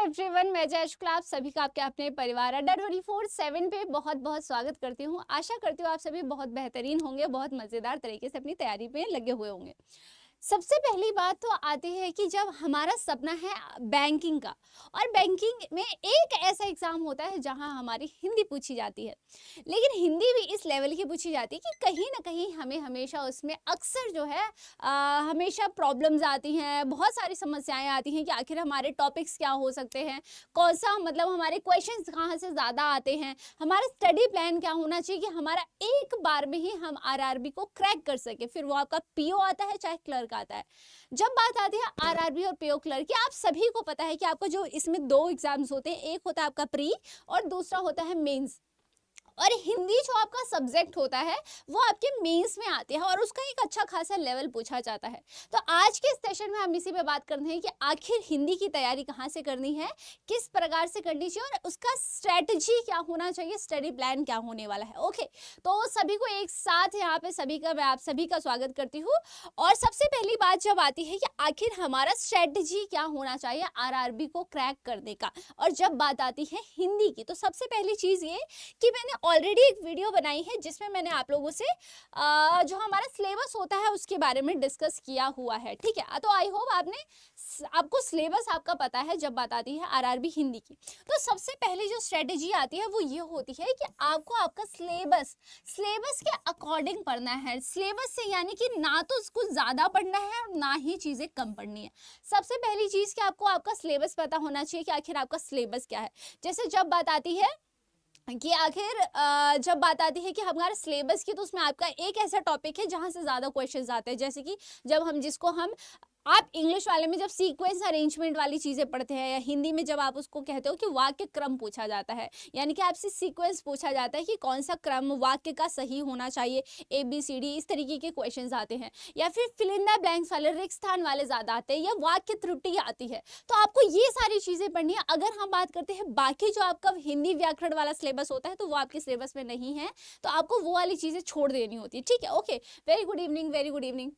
Everyone, मैं जय शुक्ला आप सभी का आपके अपने परिवार अड्डा 24/7 पे बहुत बहुत स्वागत करती हूँ। आशा करती हूँ आप सभी बहुत बेहतरीन होंगे, बहुत मज़ेदार तरीके से अपनी तैयारी पे लगे हुए होंगे। सबसे पहली बात तो आती है कि जब हमारा सपना है बैंकिंग का, और बैंकिंग में एक ऐसा एग्ज़ाम होता है जहां हमारी हिंदी पूछी जाती है, लेकिन हिंदी भी इस लेवल की पूछी जाती है कि कहीं ना कहीं हमें हमेशा उसमें अक्सर जो है हमेशा प्रॉब्लम्स आती हैं, बहुत सारी समस्याएं आती हैं कि आखिर हमारे टॉपिक्स क्या हो सकते हैं, कौन सा मतलब हमारे क्वेश्चंस कहाँ से ज़्यादा आते हैं, हमारा स्टडी प्लान क्या होना चाहिए कि हमारा एक बार में ही हम आरआरबी को क्रैक कर सके। फिर वो आपका पीओ आता है चाहे क्लर्क आता है। जब बात आती है आरआरबी और पीओ क्लर्क की, आप सभी को पता है कि आपको जो इसमें दो एग्जाम्स होते हैं, एक होता है आपका प्री और दूसरा होता है मेंस। और हिंदी जो आपका सब्जेक्ट होता है वो आपके मेंस में आती है और उसका एक अच्छा खासा लेवल पूछा जाता है। तो आज के सेशन में हम इसी पे बात करते हैं कि आखिर हिंदी की तैयारी कहाँ से करनी है, किस प्रकार से करनी चाहिए और उसका स्ट्रेटजी क्या होना चाहिए, स्टडी प्लान क्या होने वाला है। ओके, तो सभी को एक साथ यहाँ पे मैं आप सभी का स्वागत करती हूँ। और सबसे पहली बात जब आती है कि आखिर हमारा स्ट्रेटजी क्या होना चाहिए आरआरबी को क्रैक करने का, और जब बात आती है हिंदी की, तो सबसे पहली चीज़ ये कि मैंने ऑलरेडी एक वीडियो बनाई है जिसमें मैंने आप लोगों से जो हमारा सिलेबस होता है उसके बारे में डिस्कस किया हुआ है। ठीक है, तो आई होप आपको सिलेबस आपका पता है जब बात आती है आरआरबी हिंदी की। तो सबसे पहले जो स्ट्रेटेजी आती है वो ये होती है कि आपको आपका सिलेबस के अकॉर्डिंग पढ़ना है। सिलेबस से यानी कि ना तो उसको ज़्यादा पढ़ना है और ना ही चीज़ें कम पढ़नी है। सबसे पहली चीज़ कि आपको आपका सिलेबस पता होना चाहिए कि आखिर आपका सिलेबस क्या है। जैसे जब बात आती है कि आखिर जब बात आती है कि हमारे सिलेबस की, तो उसमें आपका एक ऐसा टॉपिक है जहां से ज़्यादा क्वेश्चंस आते हैं। जैसे कि जब हम आप इंग्लिश वाले में जब सीक्वेंस अरेंजमेंट वाली चीज़ें पढ़ते हैं, या हिंदी में जब आप उसको कहते हो कि वाक्य क्रम पूछा जाता है, यानी कि आपसे सीक्वेंस पूछा जाता है कि कौन सा क्रम वाक्य का सही होना चाहिए, ABCD इस तरीके के क्वेश्चंस आते हैं। या फिर फिल इन द ब्लैंक्स वाले, रिक्त स्थान वाले ज़्यादा आते हैं, या वाक्य त्रुटि आती है। तो आपको ये सारी चीज़ें पढ़नी है। अगर हम बात करते हैं बाकी जो आपका हिंदी व्याकरण वाला सिलेबस होता है, तो वो आपके सिलेबस में नहीं है, तो आपको वो वाली चीज़ें छोड़ देनी होती है। ठीक है, okay, very good evening, very good evening.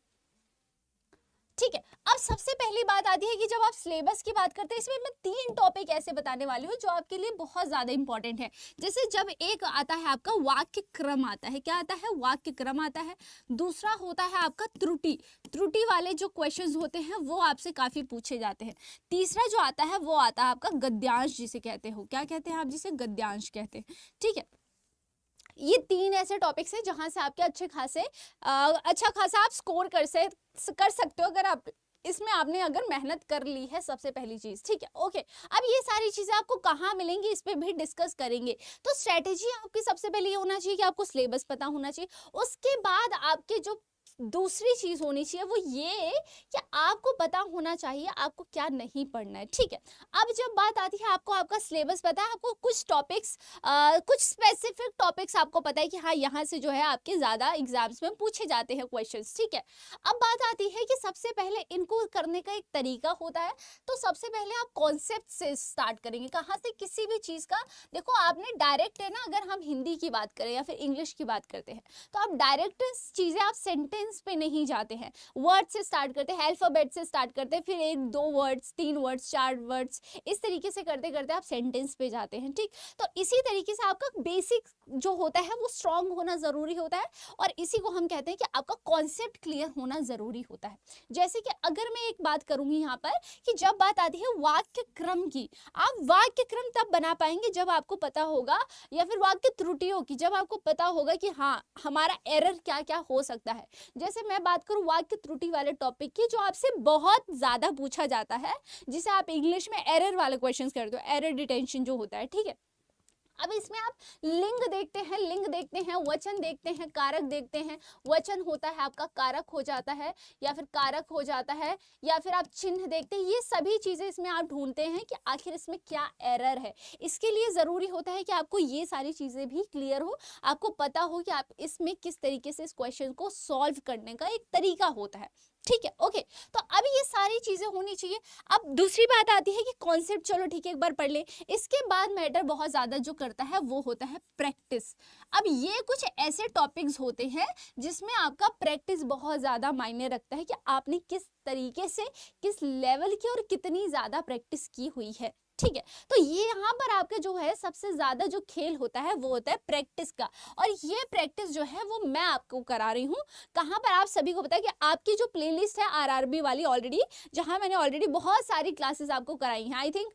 ठीक है, अब सबसे पहली बात आती है कि जब आप सिलेबस की बात करते हैं, इसमें मैं 3 टॉपिक ऐसे बताने वाली हूँ जो आपके लिए बहुत ज़्यादा इंपॉर्टेंट है। जैसे जब एक आता है आपका वाक्य क्रम आता है, क्या आता है, वाक्य क्रम आता है। दूसरा होता है आपका त्रुटि वाले जो क्वेश्चंस होते हैं वो आपसे काफ़ी पूछे जाते हैं। तीसरा जो आता है वो आता है आपका गद्यांश, जिसे कहते हो, क्या कहते हैं आप, जिसे गद्यांश कहते हैं। ठीक है, ये 3 ऐसे टॉपिक्स हैं जहां से आपके अच्छा खासा आप स्कोर कर सकते हो, अगर आप इसमें आपने अगर मेहनत कर ली है। सबसे पहली चीज, ठीक है, ओके। अब ये सारी चीजें आपको कहाँ मिलेंगी, इस पे भी डिस्कस करेंगे। तो स्ट्रेटेजी आपकी सबसे पहले ये होना चाहिए कि आपको सिलेबस पता होना चाहिए। उसके बाद आपके जो दूसरी चीज होनी चाहिए वो ये कि आपको पता होना चाहिए आपको क्या नहीं पढ़ना है। ठीक है, अब जब बात आती है आपको आपका सिलेबस पता है, आपको कुछ टॉपिक्स कुछ स्पेसिफिक टॉपिक्स आपको पता है कि हाँ यहाँ से जो है आपके ज़्यादा एग्जाम्स में पूछे जाते हैं क्वेश्चंस। ठीक है, अब बात आती है कि सबसे पहले इनको करने का एक तरीका होता है। तो सबसे पहले आप कॉन्सेप्ट से स्टार्ट करेंगे, कहाँ से, किसी भी चीज़ का। देखो आपने डायरेक्ट है ना, अगर हम हिंदी की बात करें या फिर इंग्लिश की बात करते हैं, तो आप डायरेक्ट चीज़ें आप सेंटेंस पे नहीं जाते हैं, वर्ड से स्टार्ट करते हैं, अल्फाबेट से स्टार्ट करते हैं, फिर 1-2 वर्ड्स, 3 वर्ड्स, 4 वर्ड्स, इस तरीके से करते करते आप सेंटेंस पे जाते हैं। ठीक, तो इसी तरीके से आपका बेसिक जो होता है वो स्ट्रांग होना जरूरी होता है, और इसी को हम कहते हैं कि आपका कॉन्सेप्ट क्लियर होना जरूरी होता है। जैसे कि अगर मैं एक बात करूंगी यहाँ पर कि जब बात आती है वाक्य क्रम की, आप वाक्य क्रम तब बना पाएंगे जब आपको पता होगा, या फिर वाक्य त्रुटियों की जब आपको पता होगा कि हाँ हमारा एरर क्या क्या हो सकता है। जैसे मैं बात करूं वाक्य त्रुटि वाले टॉपिक की, जो आपसे बहुत ज्यादा पूछा जाता है, जिसे आप इंग्लिश में एरर वाले क्वेश्चंस करते हो, एरर डिटेंशन जो होता है। ठीक है, अब इसमें आप लिंग देखते हैं, वचन देखते हैं, कारक देखते हैं। वचन होता है आपका कारक हो जाता है, या फिर कारक हो जाता है, या फिर आप चिन्ह देखते हैं। ये सभी चीजें इसमें आप ढूंढते हैं कि आखिर इसमें क्या एरर है। इसके लिए जरूरी होता है कि आपको ये सारी चीजें भी क्लियर हो, आपको पता हो कि आप इसमें किस तरीके से इस क्वेश्चन को सॉल्व करने का एक तरीका होता है। ठीक है, ओके, तो अब ये सारी चीजें होनी चाहिए। अब दूसरी बात आती है कि कॉन्सेप्ट, चलो ठीक है एक बार पढ़ ले। इसके बाद मैटर बहुत ज्यादा जो करता है वो होता है प्रैक्टिस। अब ये कुछ ऐसे टॉपिक्स होते हैं जिसमें आपका प्रैक्टिस बहुत ज्यादा मायने रखता है कि आपने किस तरीके से, किस लेवल की और कितनी ज्यादा प्रैक्टिस की हुई है। ठीक है। तो ये यहाँ पर आपका जो है सबसे ज्यादा जो खेल होता है वो होता है प्रैक्टिस का, और ये प्रैक्टिस जो है वो मैं आपको करा रही हूँ। कहाँ पर, आप सभी को पता है कि आपकी जो प्लेलिस्ट है आरआरबी वाली ऑलरेडी, जहाँ मैंने ऑलरेडी बहुत सारी क्लासेस आपको कराई हैं, आई थिंक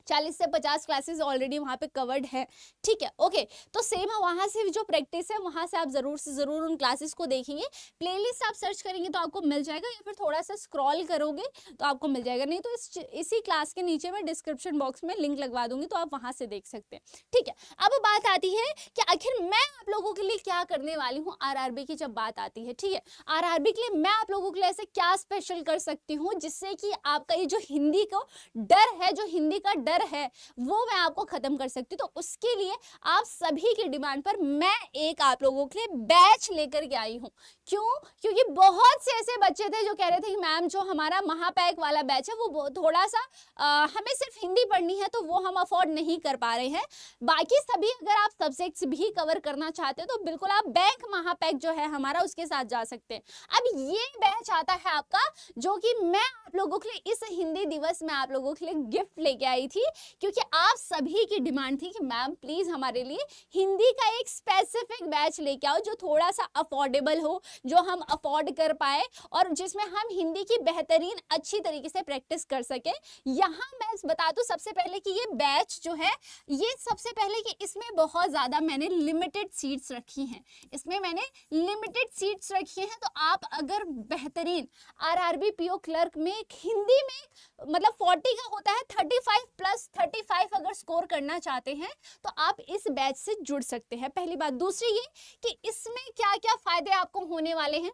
40 से 50 क्लासेस ऑलरेडी वहाँ पे कवर्ड है, ठीक है। ओके, तो सेम है, वहाँ से जो प्रैक्टिस है वहाँ से आप ज़रूर से ज़रूर उन क्लासेस को देखेंगे। प्लेलिस्ट आप सर्च करेंगे तो आपको मिल जाएगा, या फिर थोड़ा सा स्क्रॉल करोगे तो आपको मिल जाएगा, नहीं तो इसी क्लास के नीचे मैं डिस्क्रिप्शन बॉक्स में लिंक लगवा दूंगी, तो आप वहाँ से देख सकते हैं, ठीक है। अब बात आती है कि आखिर मैं आप लोगों के लिए क्या करने वाली हूँ आरआरबी की जब बात आती है, ठीक है। आरआरबी के लिए मैं आप लोगों के लिए ऐसे क्या स्पेशल कर सकती हूँ जिससे कि आपका ये जो हिंदी को डर है, जो हिंदी का डर है वो मैं आपको खत्म कर सकती हूँ। तो उसके लिए आप सभी की डिमांड पर मैं एक आप लोगों के लिए बैच लेकर के आई हूँ। क्यों? क्योंकि बहुत से ऐसे बच्चे थे जो कह रहे थे कि मैम जो हमारा महापैक वाला बैच है वो थोड़ा सा हमें सिर्फ हिंदी पढ़नी है तो वो हम अफोर्ड नहीं कर पा रहे हैं, बाकी सभी अगर आप सब्जेक्ट्स भी कवर करना चाहते हैं तो बिल्कुल आप बैंक महापैक जो है हमारा उसके साथ जा सकते हैं। अब ये बैच आता है आपका, जो कि मैं आप लोगों के लिए इस हिंदी दिवस में आप लोगों के लिए गिफ्ट लेके आई थी, क्योंकि आप सभी की डिमांड थी कि मैम प्लीज हमारे लिए हिंदी का एक स्पेसिफिक बैच लेके आओ जो थोड़ा सा अफोर्डेबल हो, जो हम अफोर्ड कर पाए और जिसमें हम हिंदी की बेहतरीन अच्छी तरीके से प्रैक्टिस कर सके। यहाँ मैं बता दूं सबसे पहले कि ये बैच जो है, ये सबसे पहले कि इसमें बहुत ज्यादा मैंने लिमिटेड सीट्स रखी हैं, इसमें मैंने लिमिटेड सीट्स रखी हैं। तो आप अगर बेहतरीन आरआरबी पीओ क्लर्क में हिंदी में मतलब 40 का होता है, 35 प्लस 35 अगर स्कोर करना चाहते हैं तो आप इस बैच से जुड़ सकते हैं। पहली बात। दूसरी ये कि इसमें क्या क्या फायदे आपको होने वाले हैं।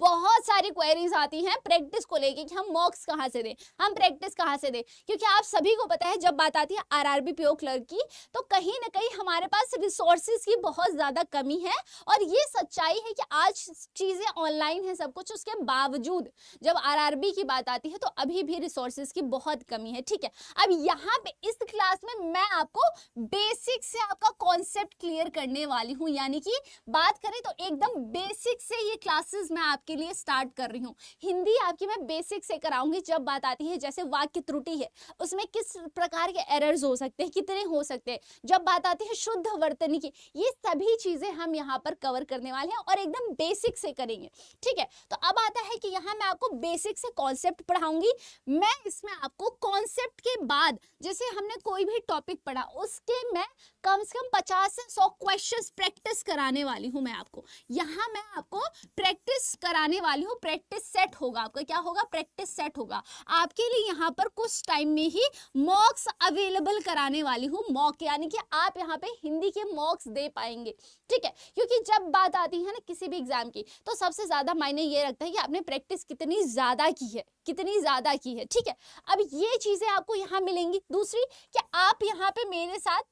बहुत सारी क्वेरीज आती हैं प्रैक्टिस को लेके कि हम मॉक्स कहाँ से दें, हम प्रैक्टिस कहाँ से दें, क्योंकि आप सभी को पता है जब बात आती है आरआरबी पीओ क्लर्क की तो कहीं ना कहीं हमारे पास रिसोर्सेज की बहुत ज्यादा कमी है। और ये सच्चाई है कि आज चीजें ऑनलाइन है सब कुछ, उसके बावजूद जब आरआरबी की बात आती है तो अभी भी रिसोर्सेज की बहुत कमी है, ठीक है। अब यहाँ पे इस क्लास में मैं आपको बेसिक से आपका कॉन्सेप्ट क्लियर करने वाली हूँ, यानी कि बात करें तो एकदम बेसिक से ये क्लासेस मैं के लिए स्टार्ट कर रही हूँ। हिंदी आपकी मैं बेसिक से कराऊंगी। जब बात आती है जैसे वाक्य त्रुटि है उसमें किस प्रकार के एरर्स हो सकते हैं, कितने हो सकते हैं, जब बात आती है शुद्ध वर्तनी की, ये सभी चीजें हम यहाँ पर कवर करने वाले हैं और एकदम बेसिक से करेंगे, ठीक है। तो अब आता है कि यहाँ मैं आपको बेसिक से कॉन्सेप्ट पढ़ाऊंगी। मैं इसमें आपको कॉन्सेप्ट के बाद जैसे हमने कोई भी टॉपिक पढ़ा उसके मैं कम से कम 50 से 100 क्वेश्चंस प्रैक्टिस कराने वाली हूँ। मैं आपको यहाँ मैं आपको प्रैक्टिस कराने वाली हूँ। प्रैक्टिस सेट होगा आपका, क्या होगा, प्रैक्टिस सेट होगा आपके लिए। यहाँ पर कुछ टाइम में ही मॉक्स अवेलेबल कराने वाली हूँ। मॉक यानी कि आप यहाँ पे हिंदी के मॉक्स दे पाएंगे, ठीक है। क्योंकि जब बात आती है ना किसी भी एग्जाम की तो सबसे ज्यादा मायने ये रखता है कि आपने प्रैक्टिस कितनी ज्यादा की है, कितनी ज्यादा की है, ठीक है। अब ये चीजें आपको यहाँ मिलेंगी। दूसरी कि आप यहाँ पे मेरे साथ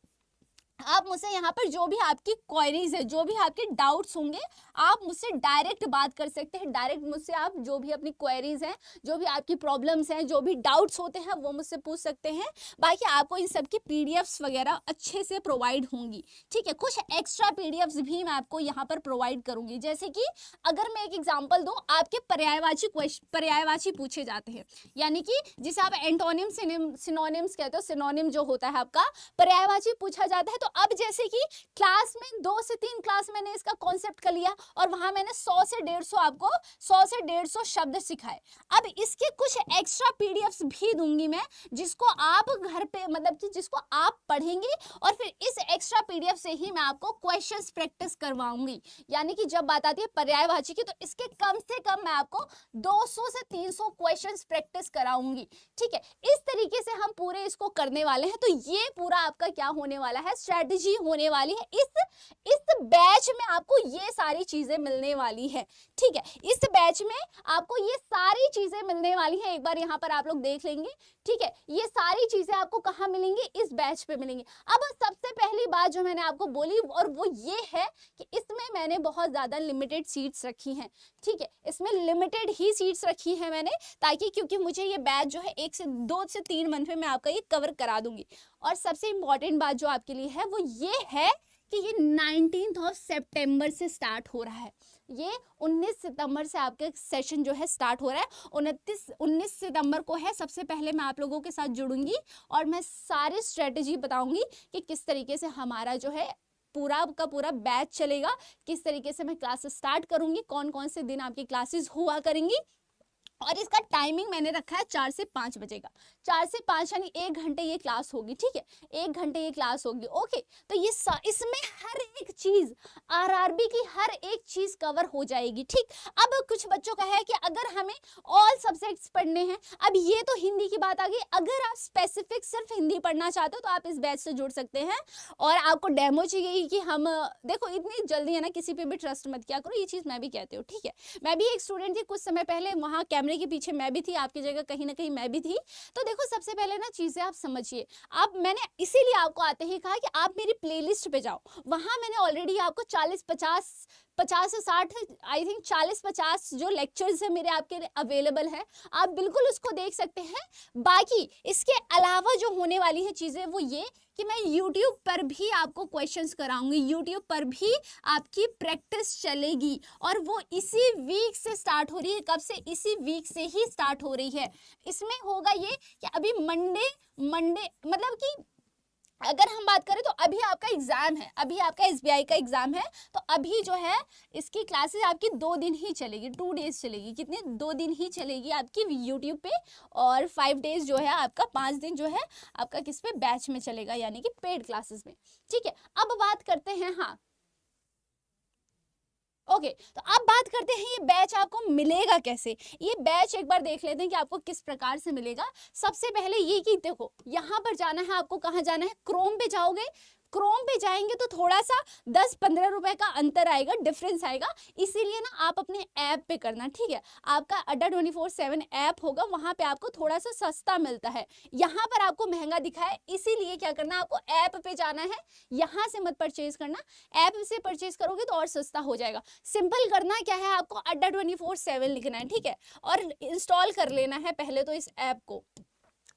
आप मुझसे यहाँ पर जो भी आपकी क्वेरीज है, जो भी आपके डाउट्स होंगे, आप मुझसे डायरेक्ट बात कर सकते हैं। डायरेक्ट मुझसे आप जो भी अपनी क्वेरीज हैं, जो भी आपकी प्रॉब्लम्स हैं, जो भी डाउट्स होते हैं वो मुझसे पूछ सकते हैं। बाकी आपको इन सब की पीडीएफ्स वगैरह अच्छे से प्रोवाइड होंगी, ठीक है। कुछ एक्स्ट्रा पीडीएफ्स भी मैं आपको यहाँ पर प्रोवाइड करूंगी। जैसे कि अगर मैं एक एग्जाम्पल दूँ, आपके पर्यायवाची पूछे जाते हैं, यानी कि जिसे आप एंटोनिम सिनोनिम्स कहते हो, सिनोनिम जो होता है आपका पर्यायवाची पूछा जाता है। तो अब जैसे कि क्लास में 2 से 3 क्लास मैंने इसका कॉन्सेप्ट कर लिया और वहां मैंने 100 से 150 शब्द सिखाए। अब इसके कुछ एक्स्ट्रा पीडीएफ्स भी दूंगी मैं, जिसको आप घर पे मतलब कि जिसको आप पढ़ेंगे और फिर इस एक्स्ट्रा पीडीएफ से ही मैं आपको क्वेश्चंस प्रैक्टिस करवाऊंगी। यानी कि जब बात आती है पर्यायवाची की तो इसके कम से कम मैं आपको 200 से 300 क्वेश्चंस प्रैक्टिस कराऊंगी, ठीक है। इस तरीके से हम पूरे इसको करने वाले हैं। तो ये पूरा आपका क्या होने वाला है, स्ट्रेटजी होने वाली है। इस बैच में आपको ये सारी चीजें मिलने वाली है, ठीक है। इस बैच में आपको ये सारी चीजें मिलने वाली है। एक बार यहाँ पर आप लोग देख लेंगे, ठीक है। ये सारी चीजें आपको कहाँ मिलेंगी, इस बैच पे मिलेंगी। अब सबसे पहली बात जो मैंने आपको बोली और वो ये है कि इसमें मैंने बहुत ज्यादा लिमिटेड सीट्स रखी हैं, ठीक है। इसमें लिमिटेड ही सीट्स रखी है मैंने, ताकि क्योंकि मुझे ये बैच जो है 2 से 3 मंथ में मैं आपका ये कवर करा दूंगी। और सबसे इंपॉर्टेंट बात जो आपके लिए है वो ये है कि ये 19 सितंबर से स्टार्ट हो रहा है। ये 19 सितंबर से आपके सेशन जो है स्टार्ट हो रहा है। 19 सितंबर को है। सबसे पहले मैं आप लोगों के साथ जुड़ूंगी और मैं सारी स्ट्रेटेजी बताऊंगी कि किस तरीके से हमारा जो है पूरा का पूरा बैच चलेगा, किस तरीके से मैं क्लासेस स्टार्ट करूंगी, कौन कौन से दिन आपकी क्लासेस हुआ करेंगी। और इसका टाइमिंग मैंने रखा है 4 से 5 बजे का। 4 से 5 यानी 1 घंटे ये क्लास होगी, ठीक है, 1 घंटे ये क्लास होगी। ओके, तो ये इसमें हर एक चीज, आरआरबी की हर एक चीज कवर हो जाएगी, ठीक। अब कुछ बच्चों का है कि अगर हमें ऑल सब्जेक्ट्स पढ़ने हैं, अब ये तो हिंदी की बात आ गई, अगर आप स्पेसिफिक सिर्फ हिंदी पढ़ना चाहते हो तो आप इस बैच से जुड़ सकते हैं। और आपको डेमो चाहिए कि हम देखो इतनी जल्दी है ना, किसी पे भी ट्रस्ट मत किया करो, ये चीज मैं भी कहती हूँ, ठीक है। मैं भी एक स्टूडेंट थी कुछ समय पहले, वहाँ कैमरे के पीछे मैं भी थी, आपकी जगह कहीं ना कहीं मैं भी थी। तो देखो सबसे पहले ना चीजें आप समझिए। आप, मैंने इसीलिए आपको आते ही कहा कि आप मेरी प्लेलिस्ट पे जाओ, वहां मैंने ऑलरेडी आपको 50 से 60 आई थिंक 40-50 जो लेक्चर्स है मेरे आपके अवेलेबल है, आप बिल्कुल उसको देख सकते हैं। बाकी इसके अलावा जो होने वाली है चीजें वो ये कि मैं YouTube पर भी आपको क्वेश्चंस कराऊंगी, YouTube पर भी आपकी प्रैक्टिस चलेगी और वो इसी वीक से स्टार्ट हो रही है। कब से? इसी वीक से ही स्टार्ट हो रही है। इसमें होगा ये कि अभी मंडे मतलब कि अगर हम बात करें तो अभी आपका एग्जाम है, अभी आपका SBI का एग्जाम है, तो अभी जो है इसकी क्लासेस आपकी 2 दिन ही चलेगी, 2 डेज चलेगी। कितने? 2 दिन ही चलेगी आपकी YouTube पे, और 5 डेज जो है आपका, 5 दिन जो है आपका किस पे? बैच में चलेगा, यानी कि पेड क्लासेस में, ठीक है। अब बात करते हैं, हाँ ओके, तो अब बात करते हैं ये बैच आपको मिलेगा कैसे। ये बैच एक बार देख लेते हैं कि आपको किस प्रकार से मिलेगा। सबसे पहले ये कि देखो यहाँ पर जाना है आपको, कहाँ जाना है? क्रोम पे जाओगे, क्रोम पे जाएंगे तो थोड़ा सा 10-15 रुपए का अंतर आएगा, डिफरेंस आएगा, इसीलिए ना आप अपने ऐप पे करना, ठीक है। आपका अड्डा 24/7 ऐप होगा, वहां पे आपको थोड़ा सा सस्ता मिलता है, यहाँ पर आपको महंगा दिखा है, इसीलिए क्या करना, आपको ऐप पे जाना है, यहाँ से मत परचेज करना, ऐप से परचेज करोगे तो और सस्ता हो जाएगा। सिंपल करना क्या है, आपको अड्डा 24/7 लिखना है, ठीक है, और इंस्टॉल कर लेना है पहले तो इस ऐप को,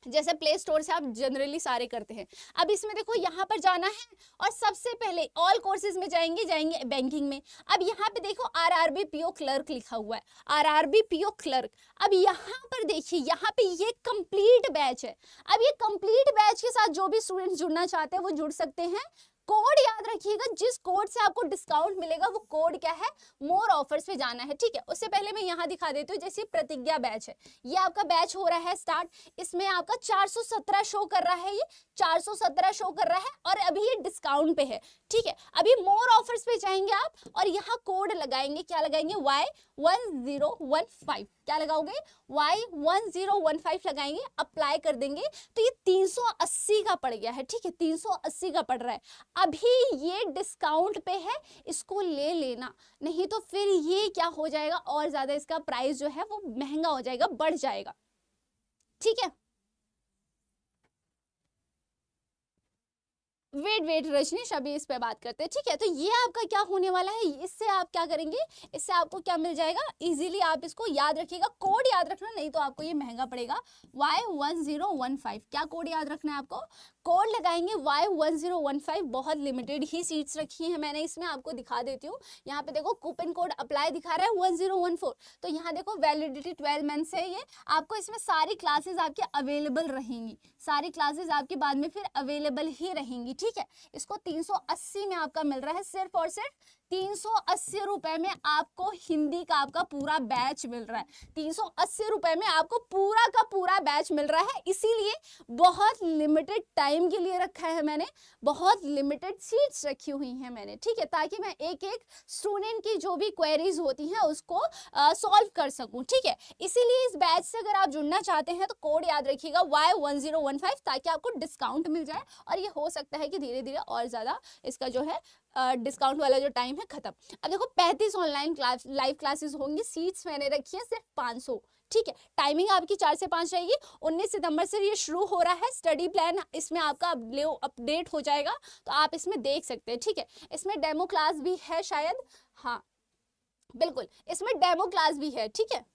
जैसे प्ले स्टोर से आप जनरली सारे करते हैं। अब इसमें देखो यहाँ पर जाना है और सबसे पहले ऑल कोर्सेज में जाएंगे बैंकिंग में। अब यहाँ पे देखो आरआरबी पीओ क्लर्क लिखा हुआ है, आरआरबी पीओ क्लर्क। अब यहाँ पर देखिए, यहाँ पे ये कंप्लीट बैच है। अब ये कंप्लीट बैच के साथ जो भी स्टूडेंट्स जुड़ना चाहते हैं वो जुड़ सकते हैं। कोड याद रखिएगा, जिस कोड से आपको डिस्काउंट मिलेगा वो कोड क्या है? मोर ऑफर्स पे जाना है, ठीक है। उससे पहले मैं यहाँ दिखा देती हूँ, जैसे प्रतिज्ञा बैच है, ये आपका बैच हो रहा है स्टार्ट, इसमें आपका 417 शो कर रहा है, ये 417 शो कर रहा है और अभी ये डिस्काउंट पे है, ठीक है। अभी मोर ऑफर्स पे जाएंगे आप और यहाँ कोड लगाएंगे, क्या लगाएंगे? Y1015, क्या लगाओगे? Y1015 लगाएंगे, अप्लाई कर देंगे तो ये 380 का पड़ गया है, ठीक है, 380 का पड़ रहा है। अभी ये डिस्काउंट पे है, इसको ले लेना, नहीं तो फिर ये क्या हो जाएगा, और ज्यादा इसका प्राइस जो है वो महंगा हो जाएगा, बढ़ जाएगा, ठीक है। वेट रजनीश, अभी इस पे बात करते हैं, ठीक है। तो ये आपका क्या होने वाला है, इससे आप क्या करेंगे, इससे आपको क्या मिल जाएगा, इजीली आप इसको याद रखिएगा, कोड याद रखना, नहीं तो आपको ये महंगा पड़ेगा। Y1015, क्या कोड याद रखना है आपको? कोड लगाएंगे Y1015, बहुत लिमिटेड ही सीट्स रखी हैं मैंने इसमें, आपको दिखा देती हूँ। यहाँ पे देखो कूपन कोड अप्लाई दिखा रहा है 1014, तो यहाँ देखो वैलिडिटी 12 मंथ्स है ये। आपको इसमें सारी क्लासेस आपके अवेलेबल रहेंगी, सारी क्लासेस आपके बाद में फिर अवेलेबल ही रहेंगी, ठीक है। इसको 380 में आपका मिल रहा है, सिर्फ और सिर्फ 380 रुपए में आपको हिंदी का आपका पूरा बैच मिल रहा है। 380 रुपए में आपको पूरा का पूरा बैच मिल रहा है, इसीलिए बहुत लिमिटेड टाइम के लिए रखा है मैंने, बहुत लिमिटेड सीट्स रखी हुई हैं मैंने, ठीक है, ताकि मैं एक एक स्टूडेंट की जो भी क्वेरीज होती हैं उसको सॉल्व कर सकूं, ठीक है। इसीलिए इस बैच से अगर आप जुड़ना चाहते हैं तो कोड याद रखिएगा Y1015, ताकि आपको डिस्काउंट मिल जाए, और ये हो सकता है कि धीरे धीरे और ज्यादा इसका जो है डिस्काउंट वाला जो टाइम है खत्म। अब देखो 35 ऑनलाइन क्लास लाइव क्लासेस होंगी, सीट्स मैंने रखी है सिर्फ 500, ठीक है। टाइमिंग आपकी 4 से 5 रहेगी। 19 सितंबर से ये शुरू हो रहा है। स्टडी प्लान इसमें आपका अपडेट हो जाएगा, तो आप इसमें देख सकते हैं, ठीक है। इसमें डेमो क्लास भी है शायद, हाँ बिल्कुल इसमें डेमो क्लास भी है, ठीक है।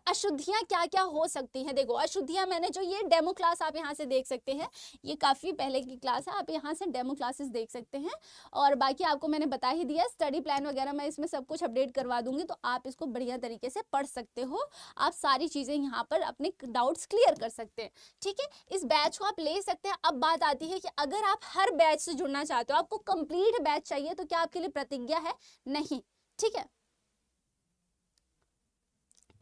अशुद्धियां क्या क्या हो सकती हैं। देखो अशुद्धियां, मैंने जो ये डेमो क्लास आप यहाँ से देख सकते हैं, ये काफ़ी पहले की क्लास है, आप यहाँ से डेमो क्लासेस देख सकते हैं। और बाकी आपको मैंने बता ही दिया, स्टडी प्लान वगैरह मैं इसमें सब कुछ अपडेट करवा दूंगी, तो आप इसको बढ़िया तरीके से पढ़ सकते हो, आप सारी चीज़ें यहाँ पर अपने डाउट्स क्लियर कर सकते हैं। ठीक है, इस बैच को आप ले सकते हैं। अब बात आती है कि अगर आप हर बैच से जुड़ना चाहते हो, आपको कंप्लीट बैच चाहिए, तो क्या आपके लिए प्रतिज्ञा है? नहीं। ठीक है,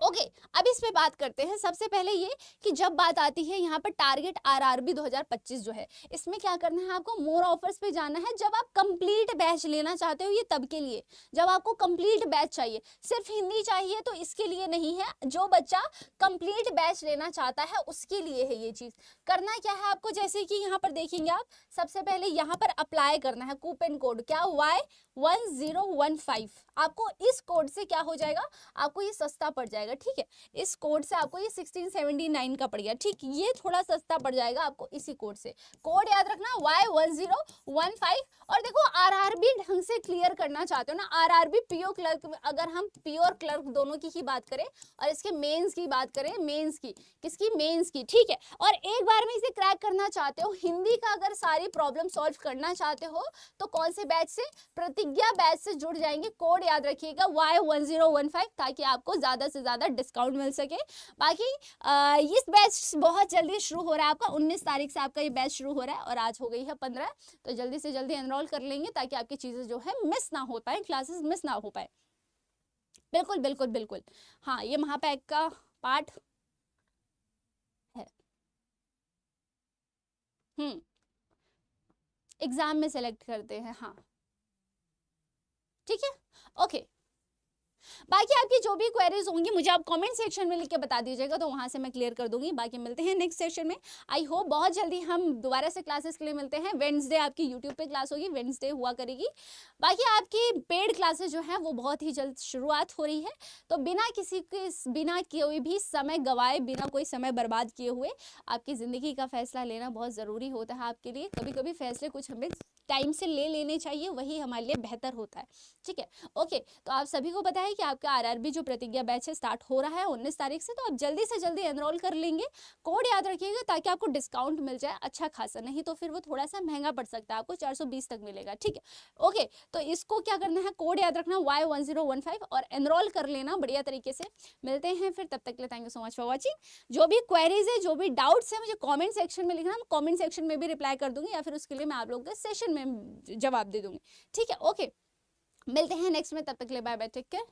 ओके अब इस पे बात करते हैं। सबसे पहले ये कि जब बात आती है यहाँ पर टारगेट आरआरबी 2025 जो है, इसमें क्या करना है आपको? मोर ऑफर्स पे जाना है। जब आप कंप्लीट बैच लेना चाहते हो, ये तब के लिए जब आपको कंप्लीट बैच चाहिए, सिर्फ हिंदी चाहिए तो इसके लिए नहीं है। जो बच्चा कंप्लीट बैच लेना चाहता है उसके लिए है ये चीज। करना क्या है आपको? जैसे कि यहाँ पर देखेंगे आप, सबसे पहले यहाँ पर अप्लाई करना है कूपन कोड, क्या Y1015। आपको इस कोड से क्या हो जाएगा? आपको ये सस्ता पड़ जाएगा। ठीक है, इस कोड से आपको ये 1679 का पड़ गया। ठीक, ये थोड़ा सस्ता पड़ जाएगा आपको इसी कोड से। कोड याद रखना Y1015। और देखो आरआरबी ढंग से क्लियर करना चाहते हो ना, आरआरबी पीओ क्लर्क, अगर हम पीओ और क्लर्क दोनों की ही बात करें और इसके मेंस की बात करें, मेंस की किसकी? मेंस की। ठीक है, और एक बार में इसे क्रैक करना चाहते हो, हिंदी का अगर सारी प्रॉब्लम सॉल्व करना चाहते हो, तो कौन से बैच से? प्रतिज्ञा बैच से जुड़ जाएंगे। कोड याद रखिएगा Y1015, ताकि आपको ज्यादा से ज्यादा डिस्काउंट मिल सके। बाकी इस बैच बहुत जल्दी शुरू हो रहा है आपका, 19 तारीख से आपका ये बैच शुरू हो रहा है और आज हो गई है 15, तो जल्दी से जल्दी एनरोल कर लेंगे ताकि आपकी चीजें जो है मिस ना हो पाए, क्लासेस मिस ना हो पाए। बिल्कुल बिल्कुल बिल्कुल, हाँ ये महापैक का पार्ट है। एग्जाम में सेलेक्ट करते हैं, हाँ ठीक है, ओके। बाकी आपकी जो भी क्वेरीज होंगी मुझे आप कमेंट सेक्शन में लिख के बता दीजिएगा, तो वहां से मैं क्लियर कर दूंगी। बाकी मिलते हैं नेक्स्ट सेशन में। आई होप बहुत जल्दी हम दोबारा से क्लासेस के लिए मिलते हैं। वेडनेसडे आपकी यूट्यूब पे क्लास होगी, वेडनेसडे हुआ करेगी। बाकी आपकी पेड क्लासेस जो है वो बहुत ही जल्द शुरुआत हो रही है, तो बिना किसी के, बिना कोई भी समय गवाए, बिना कोई समय बर्बाद किए हुए आपकी ज़िंदगी का फैसला लेना बहुत ज़रूरी होता है आपके लिए। कभी कभी फैसले कुछ हमें टाइम से ले लेने चाहिए, वही हमारे लिए बेहतर होता है। ठीक है, ओके। तो आप सभी को पता है कि आपका आरआरबी जो प्रतिज्ञा बैच है स्टार्ट हो रहा है 19 तारीख से, तो आप जल्दी से जल्दी एनरोल कर लेंगे। कोड याद रखिएगा ताकि आपको डिस्काउंट मिल जाए अच्छा खासा, नहीं तो फिर वो थोड़ा सा महंगा पड़ सकता है, आपको 420 तक मिलेगा। ठीक है, ओके। तो इसको क्या करना है? कोड याद रखना Y1015 और एनरोल कर लेना बढ़िया तरीके से। मिलते हैं फिर, तब तक के लिए thank you so much for watching. जो भी क्वेरीज है, जो भी डाउट्स है, मुझे कॉमेंट सेक्शन में लिखना, कॉमेंट सेक्शन में भी रिप्लाई कर दूंगी, या फिर उसके लिए मैं आप लोगों के सेशन में जवाब दे दूंगी। ठीक है, ओके। मिलते हैं नेक्स्ट में, तब तक के लिए बाय बाय, टेक केयर।